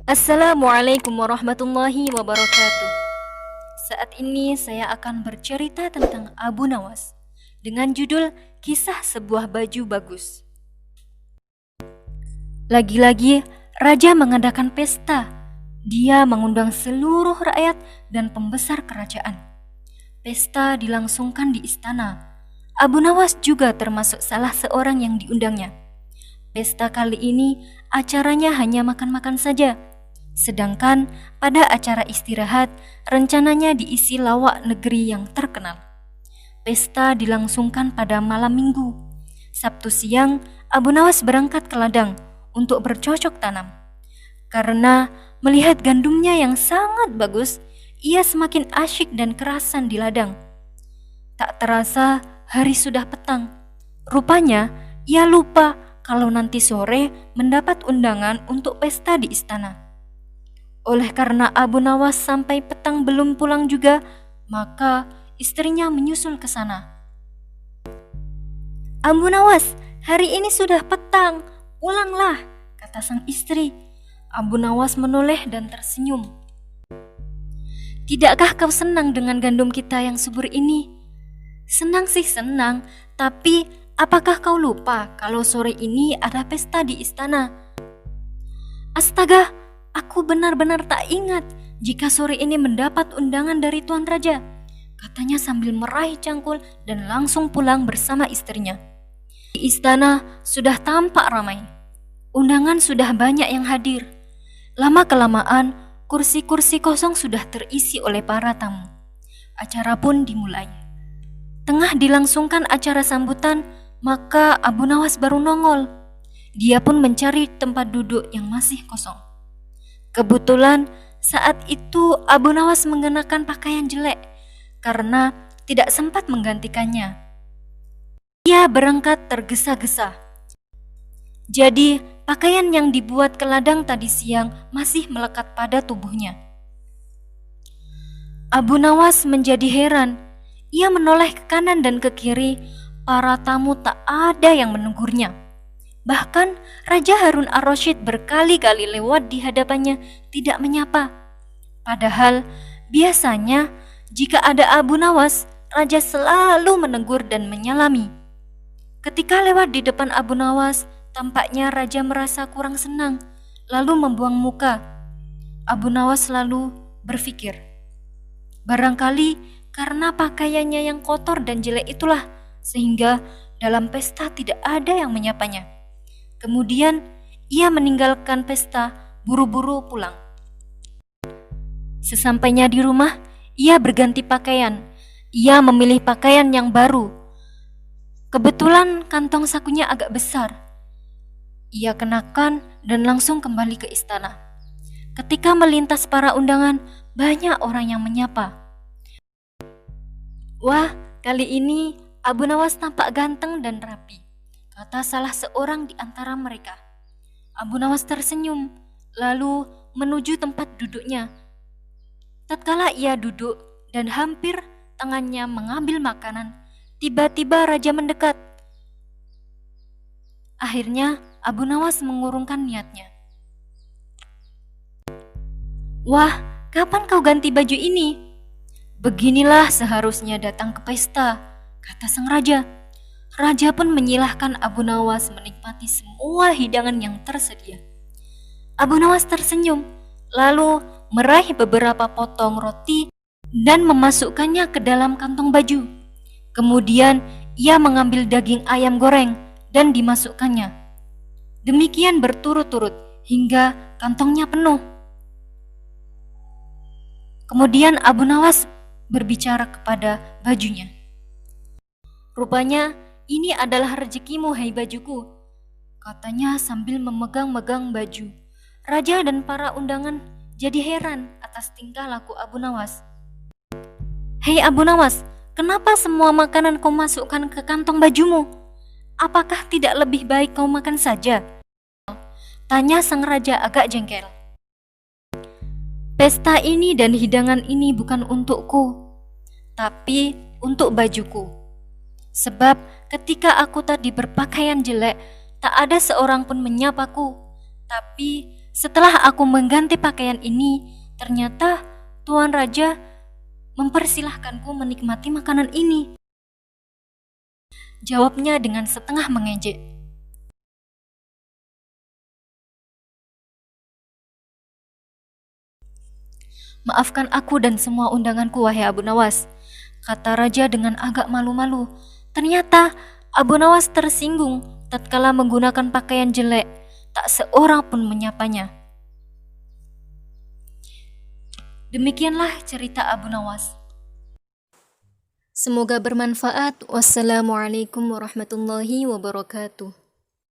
Assalamualaikum warahmatullahi wabarakatuh. Saat ini saya akan bercerita tentang Abu Nawas dengan judul Kisah Sebuah Baju Bagus. Lagi-lagi raja mengadakan pesta. Dia mengundang seluruh rakyat dan pembesar kerajaan. Pesta dilangsungkan di istana. Abu Nawas juga termasuk salah seorang yang diundangnya. Pesta kali ini acaranya hanya makan-makan saja. Sedangkan pada acara istirahat, rencananya diisi lawak negeri yang terkenal. Pesta dilangsungkan pada malam minggu. Sabtu siang, Abu Nawas berangkat ke ladang untuk bercocok tanam. Karena melihat gandumnya yang sangat bagus, ia semakin asyik dan kerasan di ladang. Tak terasa hari sudah petang. Rupanya ia lupa kalau nanti sore mendapat undangan untuk pesta di istana. Oleh karena Abu Nawas sampai petang belum pulang juga, maka istrinya menyusul ke sana. "Abu Nawas, hari ini sudah petang, pulanglah," kata sang istri. Abu Nawas menoleh dan tersenyum. "Tidakkah kau senang dengan gandum kita yang subur ini?" "Senang sih senang, tapi apakah kau lupa kalau sore ini ada pesta di istana?" "Astaga, aku benar-benar tak ingat jika sore ini mendapat undangan dari Tuan Raja," katanya sambil meraih cangkul dan langsung pulang bersama istrinya. Di istana sudah tampak ramai. Undangan sudah banyak yang hadir. Lama-kelamaan, kursi-kursi kosong sudah terisi oleh para tamu. Acara pun dimulai. Tengah dilangsungkan acara sambutan, maka Abu Nawas baru nongol. Dia pun mencari tempat duduk yang masih kosong. Kebetulan saat itu Abu Nawas mengenakan pakaian jelek karena tidak sempat menggantikannya. Ia berangkat tergesa-gesa. Jadi pakaian yang dibuat ke ladang tadi siang masih melekat pada tubuhnya. Abu Nawas menjadi heran. Ia menoleh ke kanan dan ke kiri. Para tamu tak ada yang menegurnya. Bahkan Raja Harun ar-Rasyid berkali-kali lewat di hadapannya tidak menyapa. Padahal biasanya jika ada Abu Nawas, Raja selalu menegur dan menyalami. Ketika lewat di depan Abu Nawas, tampaknya Raja merasa kurang senang, lalu membuang muka. Abu Nawas lalu berpikir, barangkali karena pakaiannya yang kotor dan jelek itulah, sehingga dalam pesta tidak ada yang menyapanya. Kemudian ia meninggalkan pesta, buru-buru pulang. Sesampainya di rumah, ia berganti pakaian. Ia memilih pakaian yang baru. Kebetulan kantong sakunya agak besar. Ia kenakan dan langsung kembali ke istana. Ketika melintas para undangan, banyak orang yang menyapa. "Wah, kali ini Abu Nawas tampak ganteng dan rapi," kata salah seorang di antara mereka. Abu Nawas tersenyum, lalu menuju tempat duduknya. Tatkala ia duduk dan hampir tangannya mengambil makanan, tiba-tiba Raja mendekat. Akhirnya Abu Nawas mengurungkan niatnya. "Wah, kapan kau ganti baju ini?" "Beginilah seharusnya datang ke pesta," kata sang raja. Raja pun menyilahkan Abu Nawas menikmati semua hidangan yang tersedia. Abu Nawas tersenyum, lalu meraih beberapa potong roti dan memasukkannya ke dalam kantong baju. Kemudian ia mengambil daging ayam goreng dan dimasukkannya. Demikian berturut-turut hingga kantongnya penuh. Kemudian Abu Nawas berbicara kepada bajunya. "Rupanya ini adalah rezekimu, hai bajuku," katanya sambil memegang-megang baju. Raja dan para undangan jadi heran atas tingkah laku Abu Nawas. "Hei Abu Nawas, kenapa semua makanan kau masukkan ke kantong bajumu? Apakah tidak lebih baik kau makan saja?" tanya sang raja agak jengkel. "Pesta ini dan hidangan ini bukan untukku, tapi untuk bajuku. Sebab ketika aku tadi berpakaian jelek, tak ada seorang pun menyapaku. Tapi Setelah aku mengganti pakaian ini, ternyata Tuan Raja mempersilahkanku menikmati makanan ini. Jawabnya dengan setengah mengejek. Maafkan aku dan semua undanganku, wahai Abu Nawas, kata Raja dengan agak malu-malu. Ternyata Abu Nawas tersinggung tatkala menggunakan pakaian jelek. Tak seorang pun menyapanya. Demikianlah cerita Abu Nawas. Semoga bermanfaat. Wassalamualaikum warahmatullahi wabarakatuh.